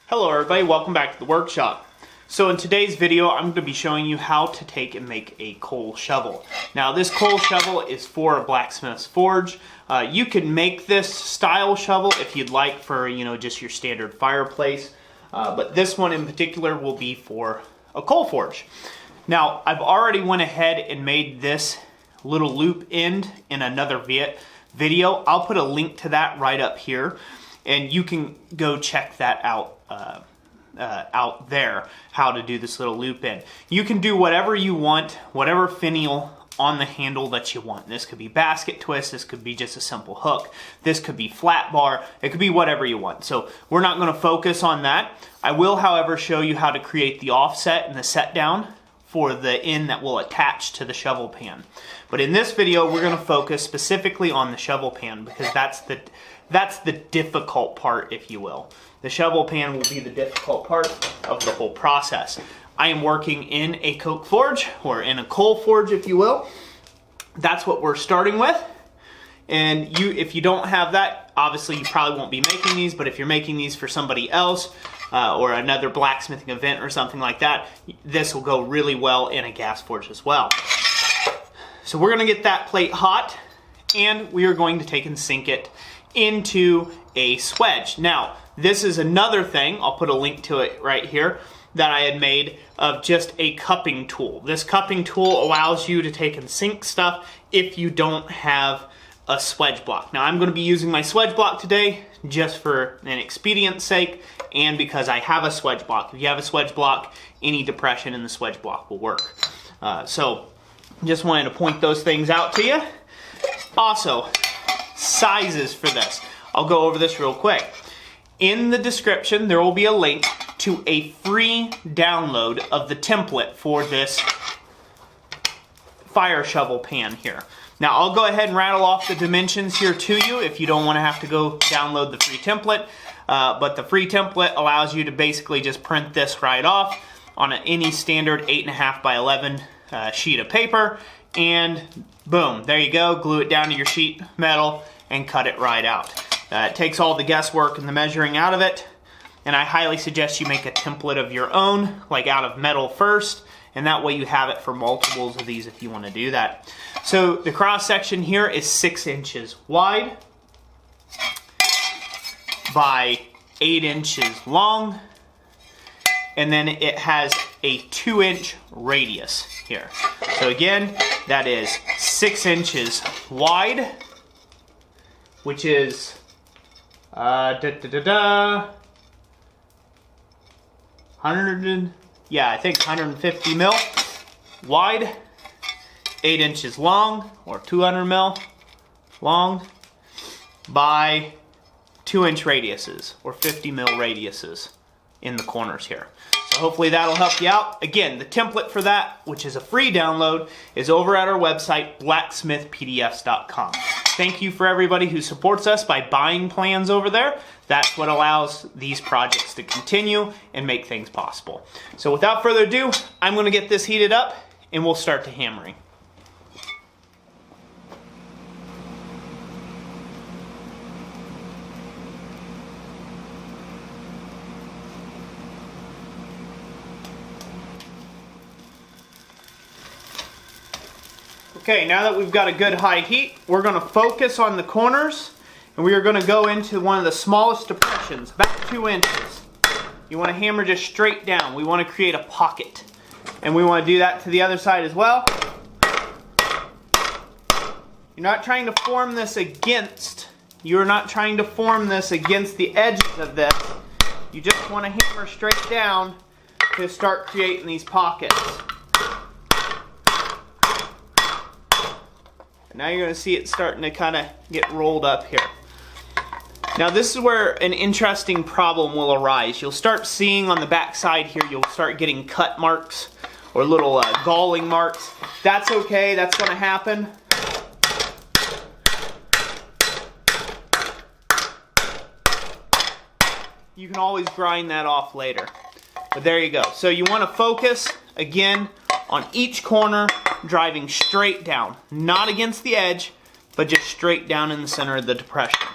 Hello everybody, welcome back to the workshop. So in today's video, I'm going to be showing you how to take and make a coal shovel. Now this coal shovel is for a blacksmith's forge. You can make this style shovel if you'd like for, just your standard fireplace. But this one in particular will be for a coal forge. Now I've already went ahead and made this little loop end in another video. I'll put a link to that right up here, and you can go check that out out there, how to do this little loop end. You can do whatever you want, whatever finial on the handle that you want. This could be basket twist, this could be just a simple hook, this could be flat bar, it could be whatever you want. So we're not going to focus on that. I will, however, show you how to create the offset and the set down for the end that will attach to the shovel pan. But in this video, we're going to focus specifically on the shovel pan because that's the difficult part, if you will. The shovel pan will be the difficult part of the whole process. I am working in a coke forge, or in a coal forge, if you will. That's what we're starting with. And if you don't have that, obviously you probably won't be making these, but if you're making these for somebody else, or another blacksmithing event or something like that, this will go really well in a gas forge as well. So we're going to get that plate hot, and we are going to take and sink it into a swedge. Now, this is another thing, I'll put a link to it right here, that I had made of just a cupping tool. This cupping tool allows you to take and sink stuff if you don't have a swedge block. Now, I'm going to be using my swedge block today just for an expedient's sake and because I have a swedge block. If you have a swedge block, any depression in the swedge block will work. So, just wanted to point those things out to you. Also, sizes for this. I'll go over this real quick. In the description, there will be a link to a free download of the template for this fire shovel pan here. Now, I'll go ahead and rattle off the dimensions here to you if you don't want to have to go download the free template. But the free template allows you to basically just print this right off on any standard 8.5 by 11 sheet of paper. And boom, there you go. Glue it down to your sheet metal and cut it right out. It takes all the guesswork and the measuring out of it, and I highly suggest you make a template of your own, like out of metal first, and that way you have it for multiples of these if you want to do that. So the cross section here is 6 inches wide by 8 inches long, and then it has a 2-inch radius here. So again, that is 6 inches wide, which is 150 mil wide, 8 inches long, or 200 mil long, by 2-inch radiuses, or 50 mil radiuses in the corners here. So hopefully that'll help you out. Again, the template for that, which is a free download, is over at our website, blacksmithpdfs.com. Thank you for everybody who supports us by buying plans over there. That's what allows these projects to continue and make things possible. So without further ado, I'm going to get this heated up and we'll start the hammering. Okay, now that we've got a good high heat, we're going to focus on the corners, and we are going to go into one of the smallest depressions, about 2 inches. You want to hammer just straight down. We want to create a pocket, and we want to do that to the other side as well. You're not trying to form this against the edges of this. You just want to hammer straight down to start creating these pockets. Now you're going to see it starting to kind of get rolled up here. Now this is where an interesting problem will arise. You'll start seeing on the back side here, you'll start getting cut marks or little galling marks. That's okay, that's going to happen. You can always grind that off later. But there you go. So you want to focus, again, on each corner, driving straight down. Not against the edge, but just straight down in the center of the depression.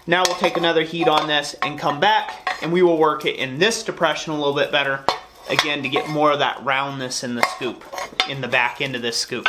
Now we'll take another heat on this and come back, and we will work it in this depression a little bit better, again, to get more of that roundness in the scoop, in the back end of this scoop.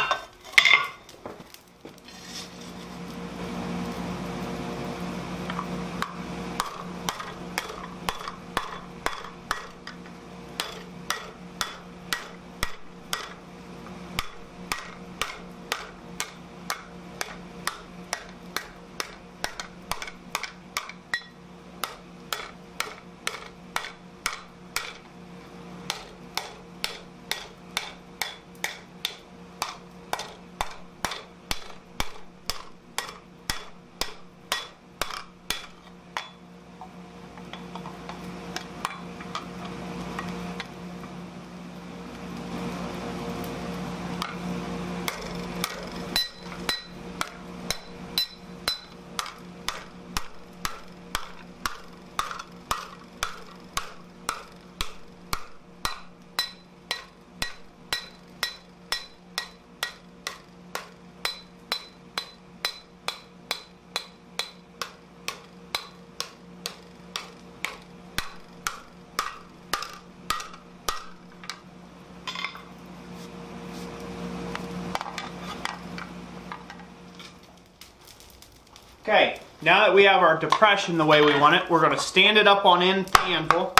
Okay, now that we have our depression the way we want it, we're going to stand it up on the anvil,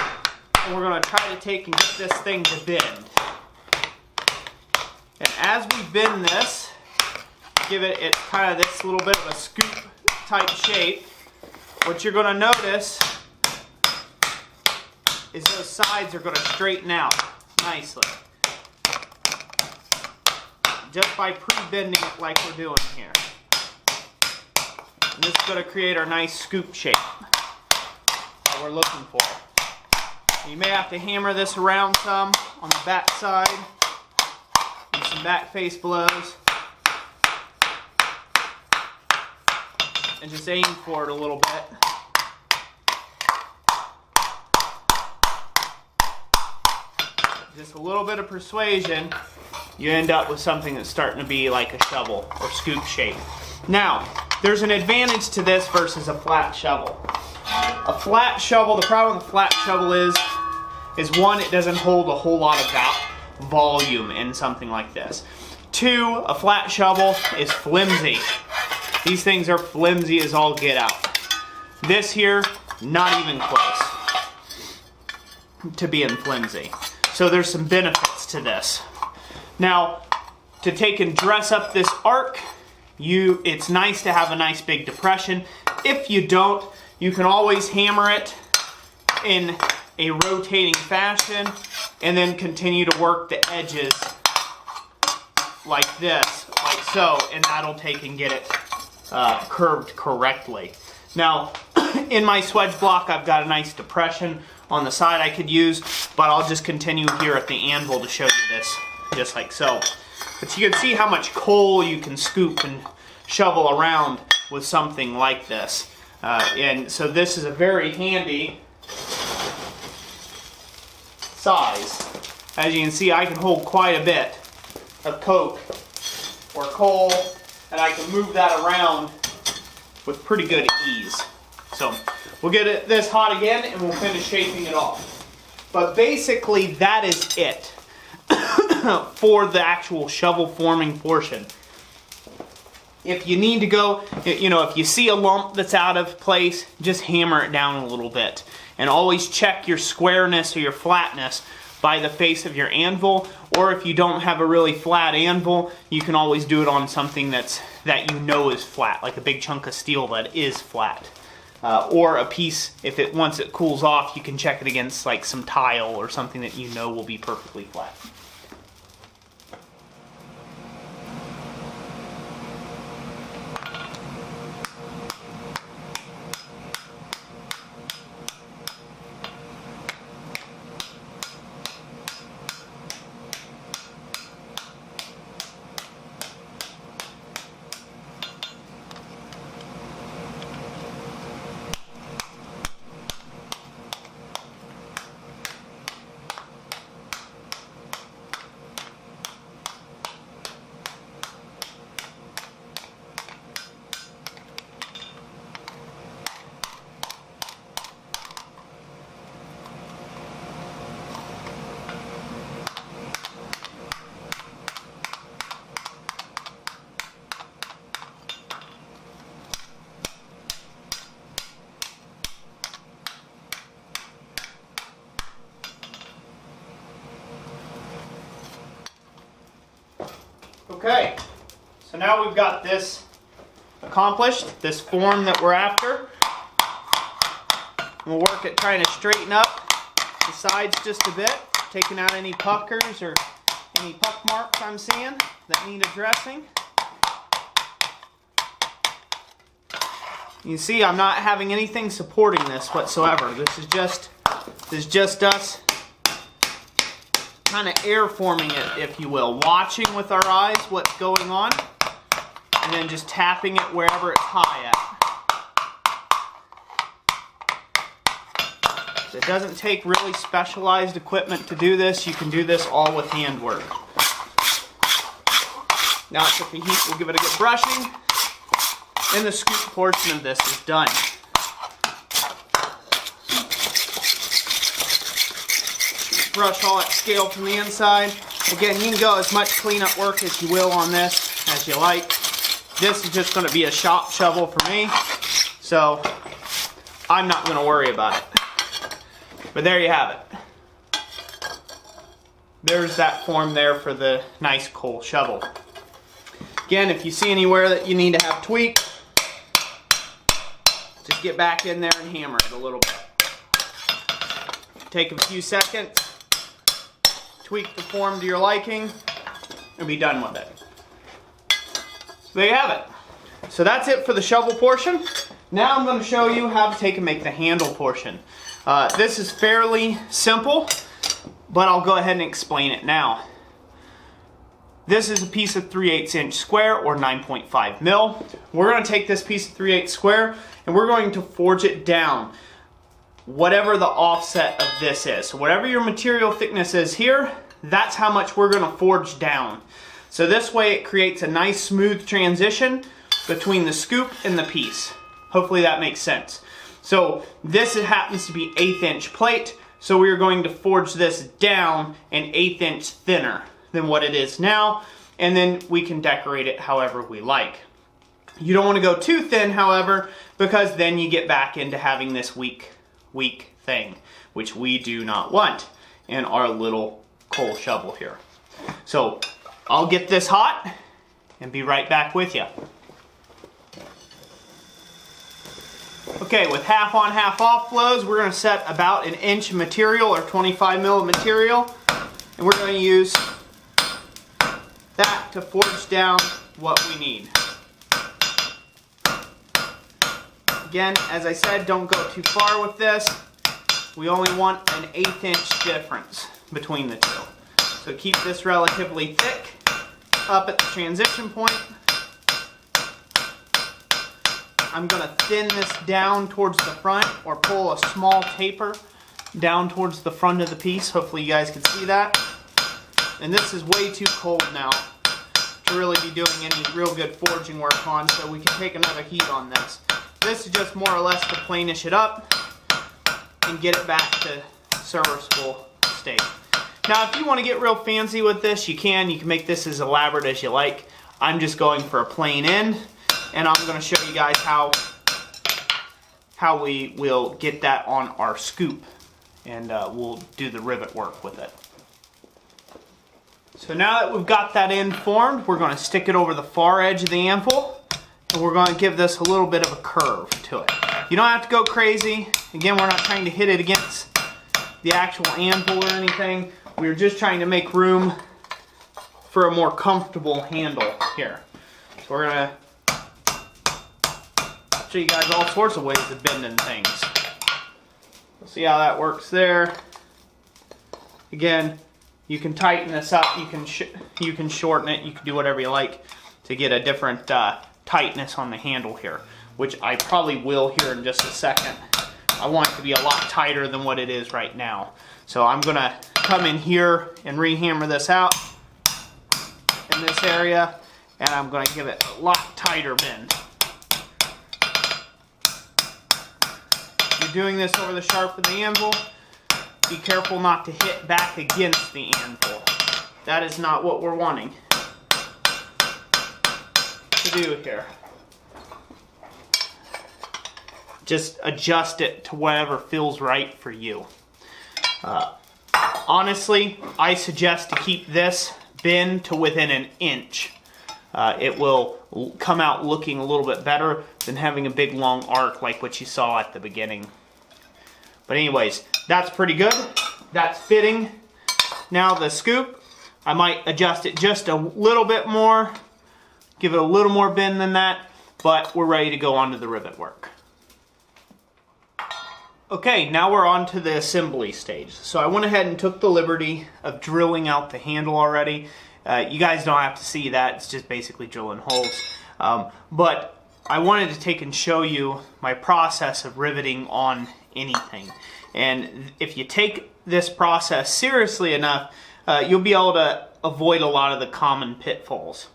and we're going to try to take and get this thing to bend. And as we bend this, give it kind of this little bit of a scoop type shape, what you're going to notice is those sides are going to straighten out nicely. Just by pre-bending it like we're doing here. And this is going to create our nice scoop shape that we're looking for. You may have to hammer this around some on the back side, and some back face blows, and just aim for it a little bit. Just a little bit of persuasion, you end up with something that's starting to be like a shovel or scoop shape. Now, there's an advantage to this versus a flat shovel. A flat shovel, the problem with a flat shovel is one, it doesn't hold a whole lot of volume in something like this. Two, a flat shovel is flimsy. These things are flimsy as all get out. This here, not even close to being flimsy. So there's some benefits to this. Now, to take and dress up this arc, it's nice to have a nice big depression. If you don't, you can always hammer it in a rotating fashion and then continue to work the edges like this, like so, and that'll take and get it curved correctly. Now, in my swedge block, I've got a nice depression on the side I could use, but I'll just continue here at the anvil to show you this, just like so. But you can see how much coal you can scoop and shovel around with something like this. And so this is a very handy size. As you can see, I can hold quite a bit of coke or coal, and I can move that around with pretty good ease. So we'll get this hot again and we'll finish shaping it off. But basically that is it for the actual shovel forming portion. If you need to go, if you see a lump that's out of place, just hammer it down a little bit. And always check your squareness or your flatness by the face of your anvil. Or if you don't have a really flat anvil, you can always do it on something that you know is flat, like a big chunk of steel that is flat. Or a piece, once it cools off, you can check it against like some tile or something that you know will be perfectly flat. Okay, so now we've got this accomplished, this form that we're after. We'll work at trying to straighten up the sides just a bit, taking out any puckers or any puck marks I'm seeing that need addressing. You see, I'm not having anything supporting this whatsoever. This is just us kind of air forming it, if you will, watching with our eyes what's going on, and then just tapping it wherever it's high at. So it doesn't take really specialized equipment to do this. You can do this all with handwork. Now it's at the heat, we'll give it a good brushing, and the scoop portion of this is done. Brush all that scale from the inside. Again, you can go as much cleanup work as you will on this as you like. This is just going to be a shop shovel for me, so I'm not going to worry about it. But there you have it. There's that form there for the nice coal shovel. Again, if you see anywhere that you need to have tweaked, just get back in there and hammer it a little bit. Take a few seconds, tweak the form to your liking, and be done with it. So there you have it. So that's it for the shovel portion. Now I'm going to show you how to take and make the handle portion. This is fairly simple, but I'll go ahead and explain it now. This is a piece of 3/8 inch square or 9.5 mil. We're going to take this piece of 3/8 square and we're going to forge it down whatever the offset of this is. So whatever your material thickness is here, that's how much we're going to forge down. So this way it creates a nice smooth transition between the scoop and the piece. Hopefully that makes sense. So this happens to be 1/8 inch plate, so we're going to forge this down an 1/8 inch thinner than what it is now, and then we can decorate it however we like. You don't want to go too thin, however, because then you get back into having this weak thing, which we do not want in our little coal shovel here. So I'll get this hot and be right back with you. Okay, with half on, half off flows, we're going to set about 1 inch of material or 25 mil of material, and we're going to use that to forge down what we need. Again, as I said, don't go too far with this. We only want an 1/8 inch difference between the two. So keep this relatively thick up at the transition point. I'm going to thin this down towards the front or pull a small taper down towards the front of the piece. Hopefully you guys can see that. And this is way too cold now to really be doing any real good forging work on, so we can take another heat on this. This is just more or less to planish it up and get it back to serviceable state. Now if you want to get real fancy with this, you can make this as elaborate as you like. I'm just going for a plain end, and I'm going to show you guys how we will get that on our scoop, and we'll do the rivet work with it. So now that we've got that end formed, we're going to stick it over the far edge of the anvil, and we're going to give this a little bit of a curve to it. You don't have to go crazy. Again, we're not trying to hit it against the actual anvil or anything. We're just trying to make room for a more comfortable handle here. So we're going to show you guys all sorts of ways of bending things. We'll see how that works there. Again, you can tighten this up, you can shorten it, you can do whatever you like to get a different tightness on the handle here, which I probably will here in just a second. I want it to be a lot tighter than what it is right now. So I'm going to come in here and rehammer this out in this area, and I'm going to give it a lot tighter bend. You're doing this over the sharp of the anvil. Be careful not to hit back against the anvil. That is not what we're wanting to do here. Just adjust it to whatever feels right for you. Honestly, I suggest to keep this bend to within 1 inch it will come out looking a little bit better than having a big long arc like what you saw at the beginning. But anyways, that's pretty good. That's fitting. Now the scoop, I might adjust it just a little bit more, give it a little more bend than that, but we're ready to go on to the rivet work. Okay, now we're on to the assembly stage. So I went ahead and took the liberty of drilling out the handle already. You guys don't have to see that, it's just basically drilling holes. But I wanted to take and show you my process of riveting on anything. And if you take this process seriously enough, you'll be able to avoid a lot of the common pitfalls.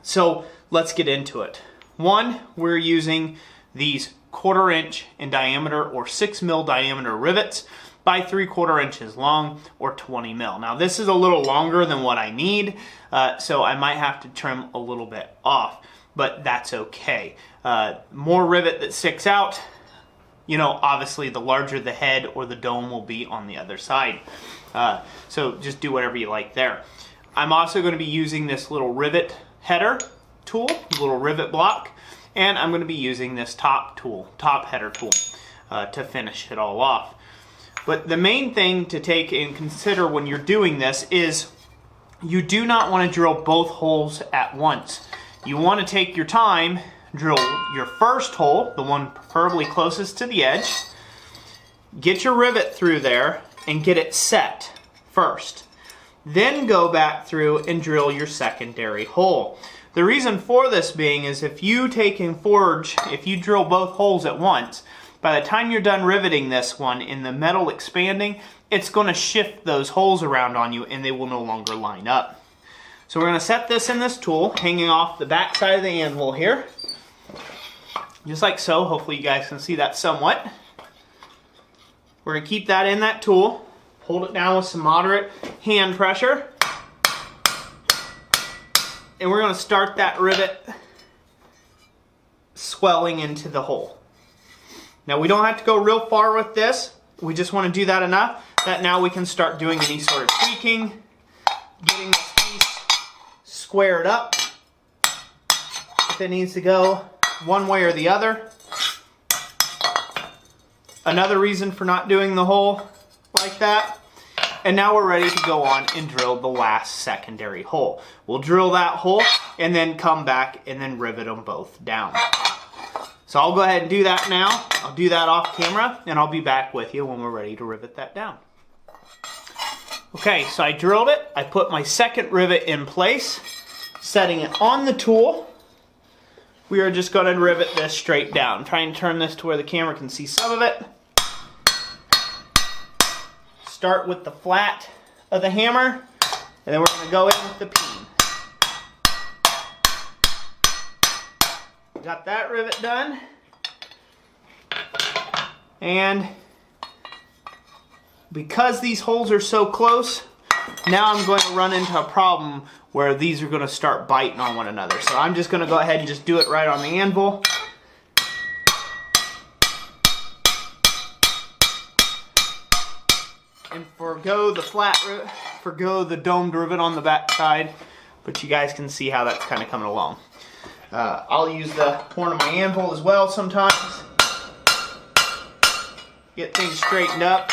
So let's get into it. One, we're using these 1/4 inch in diameter or 6 mil diameter rivets by 3/4 inches long or 20 mil. Now this is a little longer than what I need, so I might have to trim a little bit off, but that's okay. More rivet that sticks out, you know, obviously the larger the head or the dome will be on the other side. So just do whatever you like there. I'm also going to be using this little rivet header tool, little rivet block, and I'm going to be using this top header tool to finish it all off. But the main thing to take and consider when you're doing this is you do not want to drill both holes at once. You want to take your time, drill your first hole, the one preferably closest to the edge, get your rivet through there and get it set first. Then go back through and drill your secondary hole. The reason for this being is if you take and forge, if you drill both holes at once, by the time you're done riveting this one in the metal expanding, it's going to shift those holes around on you and they will no longer line up. So we're going to set this in this tool, hanging off the back side of the anvil here. Just like so. Hopefully you guys can see that somewhat. We're going to keep that in that tool, hold it down with some moderate hand pressure, and we're going to start that rivet swelling into the hole. Now we don't have to go real far with this, we just want to do that enough that now we can start doing any sort of tweaking, getting this piece squared up if it needs to go one way or the other. Another reason for not doing the hole like that. And now we're ready to go on and drill the last secondary hole. We'll drill that hole and then come back and then rivet them both down. So I'll go ahead and do that now. I'll do that off camera and I'll be back with you when we're ready to rivet that down. Okay, so I drilled it. I put my second rivet in place, setting it on the tool. We are just going to rivet this straight down. Trying to turn this to where the camera can see some of it. Start with the flat of the hammer, and then we're going to go in with the peen. Got that rivet done. And because these holes are so close, now I'm going to run into a problem where these are going to start biting on one another. So I'm just going to go ahead and just do it right on the anvil. And forgo the domed rivet on the back side, but you guys can see how that's kind of coming along. I'll use the horn of my anvil as well sometimes. Get things straightened up.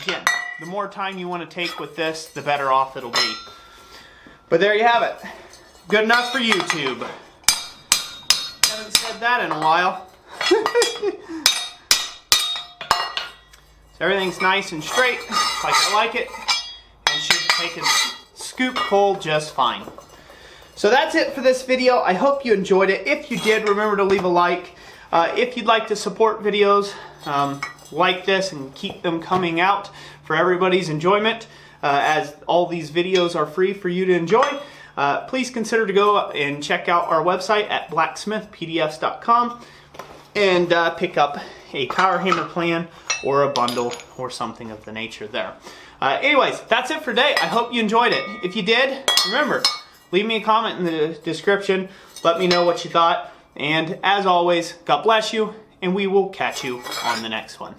Again, the more time you want to take with this, the better off it'll be. But there you have it. Good enough for YouTube. Haven't said that in a while. So everything's nice and straight, like I like it, and should take a scoop hole just fine. So that's it for this video. I hope you enjoyed it. If you did, remember to leave a like. If you'd like to support videos like this and keep them coming out for everybody's enjoyment, as all these videos are free for you to enjoy, please consider to go and check out our website at blacksmithpdfs.com and pick up a power hammer plan or a bundle or something of the nature there. Anyways, that's it for today. I hope you enjoyed it. If you did, remember, leave me a comment in the description. Let me know what you thought. And as always, God bless you, and we will catch you on the next one.